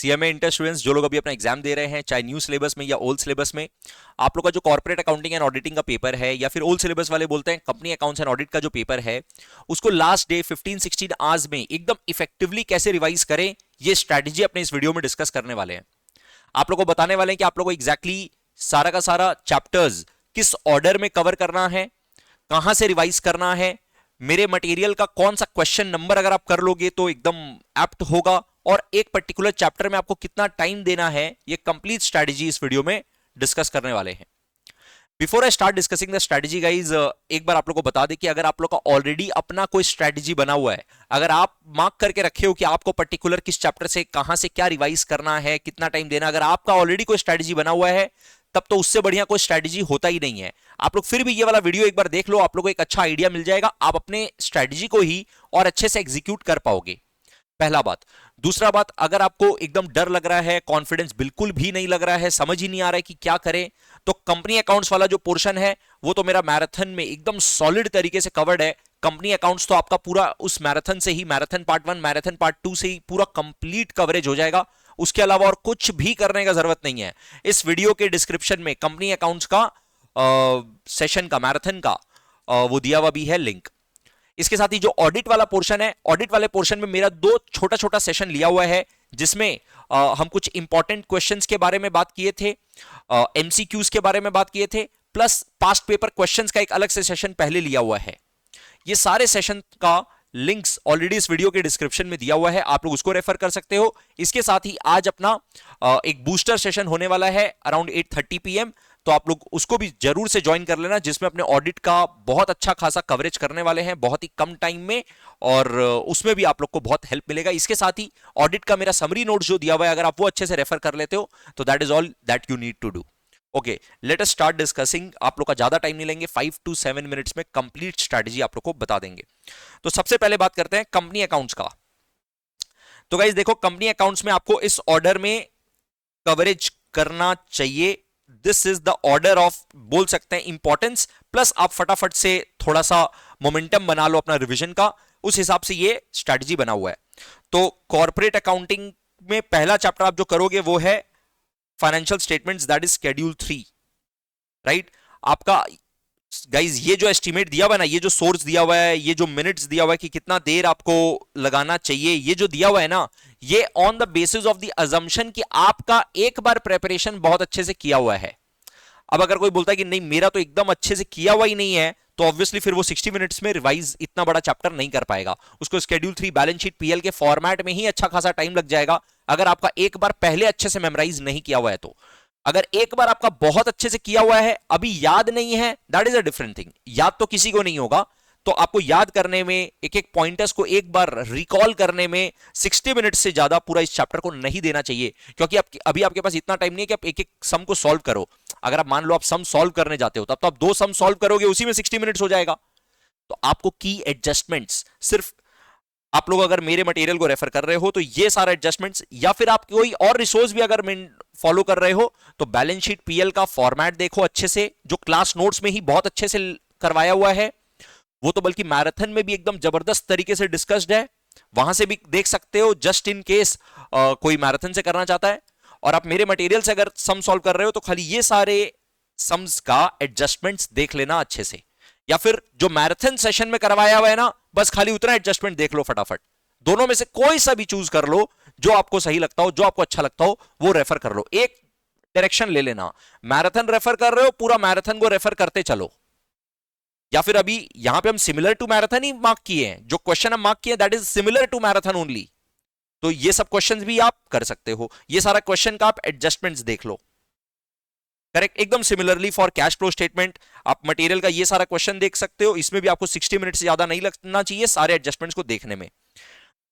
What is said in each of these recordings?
CMA inter students जो लोग अभी अपना एग्जाम दे रहे हैं, चाहे न्यू सिलेबस में या ओल्ड सिलेबस में, आप लोग का जो कॉर्पोरेट अकाउंटिंग एंड ऑडिटिंग का पेपर है, या फिर ओल्ड सिलेबस वाले बोलते हैं कंपनी अकाउंट्स एंड ऑडिट का जो पेपर है, उसको लास्ट डे 15-16 आवर्स में एकदम इफेक्टिवली कैसे रिवाइज करें, ये स्ट्रैटेजी अपने इस वीडियो में डिस्कस करने वाले हैं। आप लोगों को बताने वाले हैं कि आप लोगों को एग्जैक्टली सारा का सारा चैप्टर्स किस ऑर्डर में कवर करना है, कहां से रिवाइज करना है, मेरे मटेरियल का कौन सा क्वेश्चन नंबर अगर आप कर लोगे तो एकदम एप्ट होगा, और एक पर्टिकुलर चैप्टर में आपको कितना टाइम देना है, ये कंप्लीट स्ट्रैटेजी इस वीडियो में डिस्कस करने वाले हैं। Before I start discussing the strategy guys, एक बार आप लोगों को बता दें कि अगर आप लोग का ऑलरेडी अपना कोई स्ट्रैटेजी बना हुआ है, अगर आप मार्क करके रखे हो कि आपको पर्टिकुलर किस चैप्टर से कहां से क्या रिवाइज करना है, कितना टाइम देना, अगर आपका ऑलरेडी कोई स्ट्रैटेजी बना हुआ है, तब तो उससे बढ़िया कोई स्ट्रैटेजी होता ही नहीं है। आप लोग फिर भी ये वाला वीडियो एक बार देख लो, आप लोगों को एक अच्छा आइडिया मिल जाएगा, आप अपने स्ट्रैटेजी को ही और अच्छे से एग्जीक्यूट कर पाओगे। पहला बात। दूसरा बात, अगर आपको एकदम डर लग रहा है, कॉन्फिडेंस बिल्कुल भी नहीं लग रहा है, समझ ही नहीं आ रहा है कि क्या करें, तो कंपनी अकाउंट्स वाला जो पोर्शन है वो तो मेरा मैराथन में एकदम सॉलिड तरीके से कवर्ड है। कंपनी अकाउंट्स तो आपका पूरा उस मैराथन से ही, मैराथन पार्ट 1 मैराथन पार्ट 2 से ही पूरा कंप्लीट कवरेज हो जाएगा। उसके अलावा और कुछ भी करने का जरूरत नहीं है। इस वीडियो के डिस्क्रिप्शन में कंपनी अकाउंट्स का सेशन का, मैराथन का वो दिया हुआ भी है लिंक। इसके साथ ही जो ऑडिट वाला पोर्शन है, ऑडिट वाले पोर्शन में मेरा 2 छोटा छोटा सेशन लिया हुआ है, जिसमें हम कुछ इंपॉर्टेंट क्वेश्चंस के बारे में बात किए थे, एमसीक्यूज के बारे में बात किए थे, प्लस पास्ट पेपर क्वेश्चंस का एक अलग से सेशन पहले लिया हुआ है। ये सारे सेशन का लिंक्स ऑलरेडी इस वीडियो के डिस्क्रिप्शन में दिया हुआ है, आप लोग उसको रेफर कर सकते हो। इसके साथ ही आज अपना एक बूस्टर सेशन होने वाला है अराउंड 8:30 PM, तो आप लोग उसको भी जरूर से ज्वाइन कर लेना, जिसमें अपने ऑडिट का बहुत अच्छा खासा कवरेज करने वाले हैं बहुत ही कम टाइम में, और उसमें भी आप लोग को बहुत हेल्प मिलेगा। इसके साथ ही ऑडिट का मेरा समरी नोट जो दिया हुआ है, अगर आप वो अच्छे से रेफर कर लेते हो तो that is all that you need to do. Okay, let us start discussing. आप लोग का ज्यादा टाइम नहीं लेंगे, 5 to 7 मिनट्स में कंप्लीट स्ट्रैटेजी आप लोग को बता देंगे। तो सबसे पहले बात करते हैं कंपनी अकाउंट्स का। तो गाइस देखो, कंपनी अकाउंट्स में आपको इस ऑर्डर में कवरेज करना चाहिए। This is the order of, बोल सकते हैं, इंपॉर्टेंस, प्लस आप फटाफट से थोड़ा सा मोमेंटम बना लो अपना रिवीजन का, उस हिसाब से ये स्ट्रैटेजी बना हुआ है। तो कॉर्पोरेट अकाउंटिंग में पहला चैप्टर आप जो करोगे वो है financial statements, that is schedule 3, right. आपका गाइज ये जो एस्टिमेट दिया हुआ है ना, ये जो सोर्स दिया हुआ है, ये जो मिनट्स दिया हुआ है कि कितना देर आपको लगाना चाहिए, ये जो दिया हुआ है ना, ये on the basis of the assumption कि आपका एक बार प्रेपरेशन बहुत अच्छे से किया हुआ है। अब अगर कोई बोलता है कि नहीं मेरा तो एकदम अच्छे से किया हुआ ही नहीं है, तो ऑब्वियसली फिर वो 60 मिनट्स में रिवाइज इतना बड़ा चैप्टर नहीं कर पाएगा। उसको शेड्यूल 3 बैलेंस शीट पीएल के फॉर्मेट में ही अच्छा खासा टाइम लग जाएगा, अगर आपका एक बार पहले अच्छे से मेमोराइज नहीं किया हुआ है तो। अगर एक बार आपका बहुत अच्छे से किया हुआ है, अभी याद नहीं है, that is a different thing. याद तो किसी को नहीं होगा, तो आपको याद करने में, एक एक पॉइंटर्स को एक बार रिकॉल करने में 60 मिनट से ज्यादा पूरा इस चैप्टर को नहीं देना चाहिए, क्योंकि अभी आपके पास इतना टाइम नहीं है कि आप एक एक सम को सॉल्व करो। अगर आप मान लो आप सम सॉल्व करने जाते हो, तब तो आप 2 सम सॉल्व करोगे, उसी में 60 मिनट्स हो जाएगा। तो आपको की एडजस्टमेंट्स, सिर्फ आप लोग अगर मेरे मटेरियल को रेफर कर रहे हो तो ये सारे एडजस्टमेंट्स, या फिर आप कोई और रिसोर्स भी अगर फॉलो कर रहे हो तो बैलेंस शीट पीएल का फॉर्मेट देखो अच्छे से, जो क्लास नोट्स में ही बहुत अच्छे से करवाया हुआ है, वो तो बल्कि मैराथन में भी एकदम जबरदस्त तरीके से डिस्कस्ड है, वहां से भी देख सकते हो, जस्ट इन केस कोई मैराथन से करना चाहता है। और आप मेरे मटेरियल से अगर सम सॉल्व कर रहे हो तो खाली ये सारे सम्स का एडजस्टमेंट्स देख लेना अच्छे से, या फिर जो मैराथन सेशन में करवाया हुआ है ना, बस खाली उतना एडजस्टमेंट देख लो फटाफट। दोनों में से कोई सा भी चूज कर लो, जो आपको सही लगता हो, जो आपको अच्छा लगता हो, वो रेफर कर लो। एक डायरेक्शन ले लेना, मैराथन रेफर कर रहे हो, पूरा मैराथन को रेफर करते चलो, या फिर अभी यहां पे हम सिमिलर टू मैराथन ही मार्क किए हैं, जो क्वेश्चन हम मार्क किए that is similar to marathon only, तो ये सब क्वेश्चंस भी आप कर सकते हो। ये सारा क्वेश्चन का आप एडजस्टमेंट्स देख लो, करेक्ट। एकदम similarly for cash flow statement आप मटेरियल का ये सारा क्वेश्चन देख सकते हो, इसमें भी आपको 60 मिनट से ज्यादा नहीं लगना चाहिए सारे एडजस्टमेंट्स को देखने में।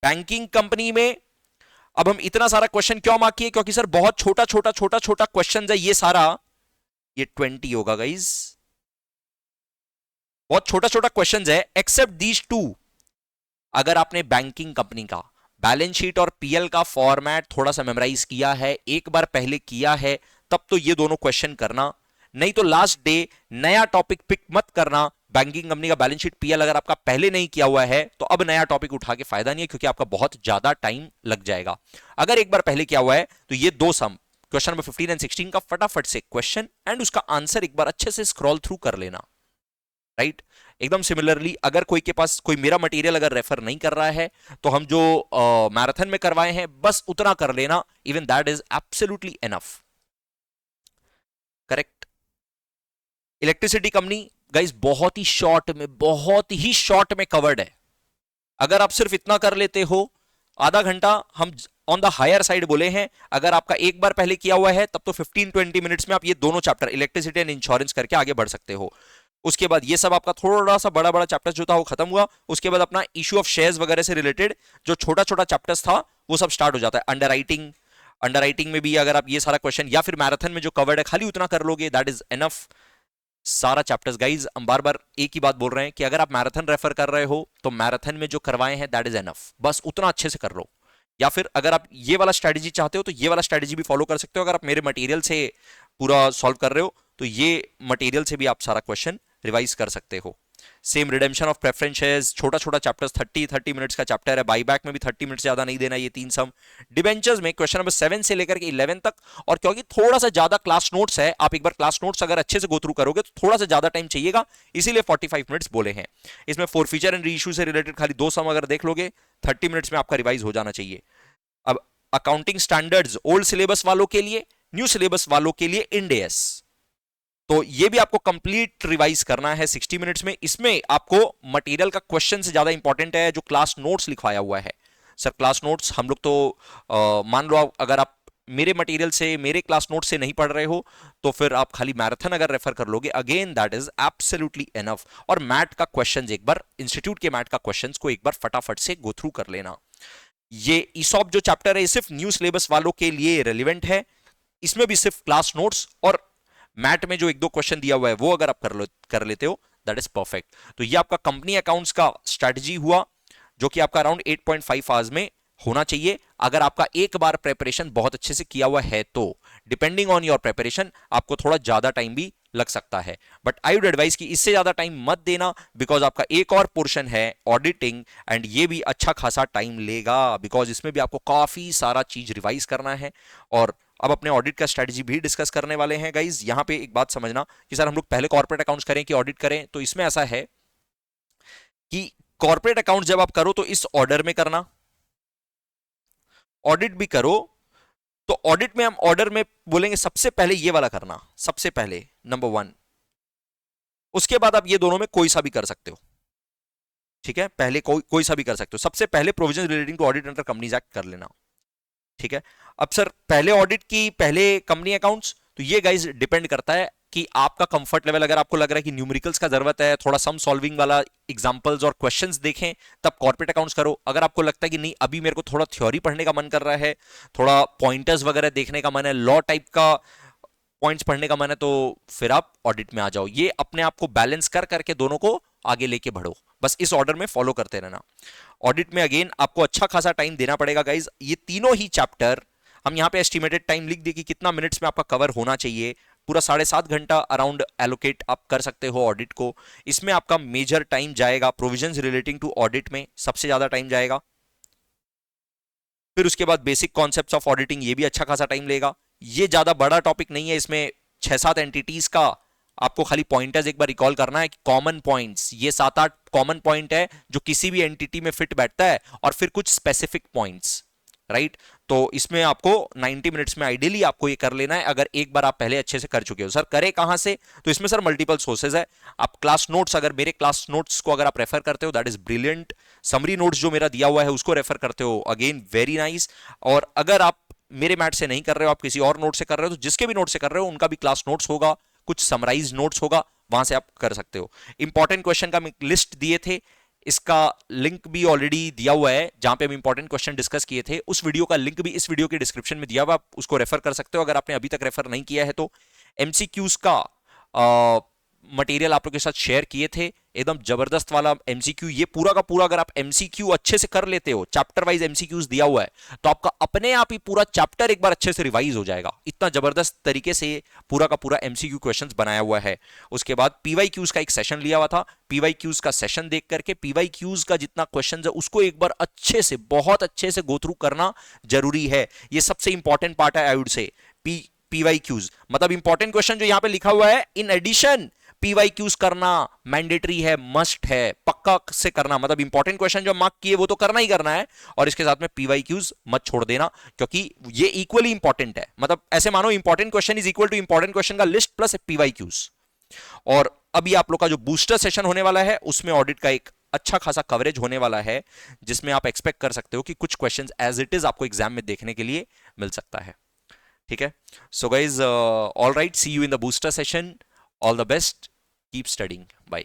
बैंकिंग कंपनी में अब हम इतना सारा क्वेश्चन क्यों मार्क किए, क्योंकि सर बहुत छोटा छोटा छोटा छोटा क्वेश्चन है ये सारा, ये 20 होगा गाइज, बहुत छोटा छोटा क्वेश्चन है, एक्सेप्ट दीज 2। अगर आपने बैंकिंग कंपनी का बैलेंस शीट और पीएल का फॉर्मेट थोड़ा सा मेमोराइज किया है, एक बार पहले किया है, तब तो ये दोनों क्वेश्चन करना, नहीं तो लास्ट डे नया टॉपिक पिक मत करना, बैंकिंग कंपनी का बैलेंस शीट पीएल अगर आपका पहले नहीं किया हुआ है तो अब नया टॉपिक उठा के फायदा नहीं है, क्योंकि आपका बहुत ज्यादा टाइम लग जाएगा। अगर एक बार पहले किया हुआ है तो ये दो सम क्वेश्चन नंबर 15 एंड 16 का फटाफट से क्वेश्चन एंड उसका आंसर एक बार अच्छे से स्क्रॉल थ्रू कर लेना, राइट। एकदम सिमिलरली अगर कोई के पास कोई मेरा मटेरियल अगर रेफर नहीं कर रहा है तो हम जो मैराथन में करवाए हैं बस उतना कर लेना, even that is absolutely enough, correct. Electricity company guys बहुत ही शॉर्ट में कवर्ड है। अगर आप सिर्फ इतना कर लेते हो, आधा घंटा हम ऑन द हायर साइड बोले हैं, अगर आपका एक बार पहले किया हुआ है तब तो 15-20 मिनट्स में आप ये दोनों चैप्टर इलेक्ट्रिसिटी एंड इंश्योरेंस करके आगे बढ़ सकते हो। उसके बाद ये सब आपका थोड़ा सा बड़ा बड़ा चैप्टर जो था वो खत्म हुआ, उसके बाद अपना इशू ऑफ शेयर्स वगैरह से रिलेटेड जो छोटा छोटा चैप्टर्स था वो सब स्टार्ट हो जाता है। अंडरराइटिंग में भी अगर आप ये सारा क्वेश्चन या फिर मैराथन में जो कवर्ड है खाली उतना कर लोगे, दैट इज एनफ सारा चैप्टर्स। गाइज हम बार बार एक ही बात बोल रहे हैं कि अगर आप मैराथन रेफर कर रहे हो तो मैराथन में जो करवाए हैं दैट इज एनफ, बस उतना अच्छे से कर लो। या फिर अगर आप ये वाला स्ट्रेटेजी चाहते हो तो ये वाला स्ट्रेटेजी भी फॉलो कर सकते हो। अगर आप मेरे मटेरियल से पूरा सॉल्व कर रहे हो तो ये मटेरियल से भी आप सारा क्वेश्चन रिवाइज कर सकते हो। Same redemption of preference shares, छोटा छोटा चैप्टर्स, 30 मिनट्स का चैप्टर है। बाईबैक में भी 30 मिनट ज्यादा नहीं देना, ये तीन सम। डिबेंचर्स में क्वेश्चन नंबर 7 से लेकर के 11 तक, और क्योंकि थोड़ा सा ज्यादा क्लास नोट्स है, आप एक बार क्लास नोट्स अगर अच्छे से गो थ्रू करोगे तो थोड़ा सा ज्यादा टाइम चाहिएगा, इसीलिए 45 मिनट्स बोले हैं। इसमें फॉरफीचर एंड रीइश्यू से रिलेटेड खाली दो सम अगर देख लोगे 30 मिनट्स में आपका रिवाइज हो जाना चाहिए। अब अकाउंटिंग स्टैंडर्ड्स ओल्ड सिलेबस वालों के लिए, न्यू सिलेबस वालों के लिए इंड एस, तो ये भी आपको कंप्लीट रिवाइज करना है 60 मिनट्स में। इसमें आपको मटेरियल का क्वेश्चन से ज्यादा इंपॉर्टेंट है जो क्लास नोट्स लिखवाया हुआ है। सर क्लास नोट्स हम लोग तो मान लो अगर आप मेरे मटेरियल से, मेरे क्लास नोट से नहीं पढ़ रहे हो तो फिर आप खाली मैराथन अगर रेफर कर लोगे, again that is absolutely enough. और मैट का क्वेश्चंस एक बार, इंस्टीट्यूट के मैट का क्वेश्चंस को एक बार फटाफट से गो थ्रू कर लेना। ये ईसॉप जो चैप्टर है सिर्फ न्यू सिलेबस वालों के लिए रेलिवेंट है, इसमें भी सिर्फ क्लास नोट्स और मैट में जो एक दो क्वेश्चन दिया हुआ है वो अगर आप कर लेते हो दैट इज परफेक्ट। तो ये आपका कंपनी अकाउंट्स का स्ट्रेटजी हुआ जो कि आपका अराउंड 8.5 आवर्स में होना चाहिए। अगर आपका एक बार प्रेपरेशन बहुत अच्छे से किया हुआ है तो डिपेंडिंग ऑन योर प्रेपरेशन आपको थोड़ा ज्यादा टाइम भी लग सकता है, बट आई वुड एडवाइस कि इससे ज्यादा टाइम मत देना, बिकॉज आपका एक और पोर्शन है ऑडिटिंग, एंड ये भी अच्छा खासा टाइम लेगा, बिकॉज इसमें भी आपको काफी सारा चीज रिवाइज करना है। और अब अपने ऑडिट का स्ट्रेटजी भी डिस्कस करने वाले हैं गाइज। यहां पे एक बात समझना कि सर हम लोग पहले कॉर्पोरेट अकाउंट्स करें कि ऑडिट करें, तो इसमें ऐसा है कि कॉर्पोरेट अकाउंट जब आप करो तो इस ऑर्डर में करना, ऑडिट भी करो तो ऑडिट में हम ऑर्डर में बोलेंगे सबसे पहले ये वाला करना, सबसे पहले नंबर 1, उसके बाद आप ये दोनों में कोई सा भी कर सकते हो, ठीक है। पहले कोई सा भी कर सकते हो, सबसे पहले provision relating to audit under companies act कर लेना, ठीक है। अब सर पहले ऑडिट की पहले कंपनी अकाउंट्स, तो ये गाइज डिपेंड करता है कि आपका कंफर्ट लेवल, अगर आपको लग रहा है कि न्यूमेरिकल्स का जरूरत है, थोड़ा सम सॉल्विंग वाला एग्जांपल्स और क्वेश्चंस देखें, तब कॉर्पोरेट अकाउंट्स करो। अगर आपको लगता है कि नहीं अभी मेरे को थोड़ा थ्योरी पढ़ने का मन कर रहा है, थोड़ा पॉइंटर्स वगैरह देखने का मन है, लॉ टाइप का पॉइंट्स पढ़ने का मन है, तो फिर आप ऑडिट में आ जाओ। ये अपने आप को बैलेंस कर करके दोनों को आगे लेके बढ़ो, बस इस ऑर्डर में फॉलो करते रहना। ऑडिट में अगेन आपको अच्छा खासा टाइम देना पड़ेगा गाइज। ये तीनों ही चैप्टर हम यहाँ पे एस्टिमेटेड टाइम लिख दिए कि कितना मिनट्स में आपका कवर होना चाहिए, पूरा 7.5 घंटा अराउंड एलोकेट आप कर सकते हो ऑडिट को। इसमें आपका मेजर टाइम जाएगा प्रोविजंस रिलेटिंग टू ऑडिट में, सबसे ज्यादा टाइम जाएगा। फिर उसके बाद बेसिक कॉन्सेप्ट्स ऑफ ऑडिटिंग, ये भी अच्छा खासा टाइम लेगा। ये ज्यादा बड़ा टॉपिक नहीं है, इसमें 6-7 एंटिटीज का आपको खाली पॉइंटर्स एक बार रिकॉल करना है कि कॉमन पॉइंट्स, ये 7-8 कॉमन पॉइंट है जो किसी भी एंटिटी में फिट बैठता है, और फिर कुछ स्पेसिफिक पॉइंट्स, राइट। तो इसमें आपको 90 मिनट्स में आइडियली आपको ये कर लेना है, अगर एक बार आप पहले अच्छे से कर चुके हो। सर करे कहां से, तो इसमें सर मल्टीपल सोर्सेज है। आप क्लास नोट्स, अगर मेरे क्लास नोट्स को अगर आप रेफर करते हो that is brilliant. Summary notes जो मेरा दिया हुआ है उसको रेफर करते हो, अगेन वेरी नाइस। और अगर आप मेरे मैट से नहीं कर रहे हो, आप किसी और नोट से कर रहे हो, तो जिसके भी नोट से कर रहे हो उनका भी क्लास नोट्स होगा, कुछ समराइज नोट्स होगा, वहां से आप कर सकते हो। इंपॉर्टेंट क्वेश्चन का लिस्ट दिए थे, इसका लिंक भी ऑलरेडी दिया हुआ है, जहां पे हम इंपॉर्टेंट क्वेश्चन डिस्कस किए थे, उस वीडियो का लिंक भी इस वीडियो के डिस्क्रिप्शन में दिया हुआ, आप उसको रेफर कर सकते हो अगर आपने अभी तक रेफर नहीं किया है तो। एमसीक्यूज का मटेरियल आप लोगों के साथ शेयर किए थे, एकदम जबरदस्त वाला एमसीक्यू, ये पूरा का पूरा अगर आप एमसीक्यू अच्छे से कर लेते हो, चैप्टर वाइज एमसीक्यूज दिया हुआ है, तो आपका अपने आप ही पूरा चैप्टर एक बार अच्छे से रिवाइज हो जाएगा। इतना जबरदस्त तरीके से पूरा का पूरा एमसीक्यू क्वेश्चंस बनाया हुआ है। उसके बाद पीवाईक्यूज का एक सेशन लिया हुआ था, पीवाईक्यूज का सेशन देख करके पीवाईक्यूज का जितना क्वेश्चन है उसको एक बार अच्छे से, बहुत अच्छे से गो थ्रू करना जरूरी है। ये सबसे इंपॉर्टेंट पार्ट है आई वुड से। पीवाईक्यूज मतलब इंपॉर्टेंट क्वेश्चन जो यहां पे लिखा हुआ है, इन एडिशन पीवाईक्यूज करना मैंडेटरी है, मस्ट है, पक्का से करना, मतलब इंपॉर्टेंट क्वेश्चन जो मार्क किए वो तो करना ही करना है, और इसके साथ में पीवाईक्यूज मत छोड़ देना, क्योंकि ये इक्वली इंपॉर्टेंट है। मतलब ऐसे मानो important question is equal two important question का लिस्ट प्लस पीवाईक्यूज। और अभी आप लोग का जो बूस्टर सेशन होने वाला है उसमें ऑडिट का एक अच्छा खासा कवरेज होने वाला है, जिसमें आप एक्सपेक्ट कर सकते हो कि कुछ क्वेश्चंस एज इट इज आपको एग्जाम में देखने के लिए मिल सकता है। ठीक है, so guys, all right, see you in the booster session, all the best, keep studying, bye.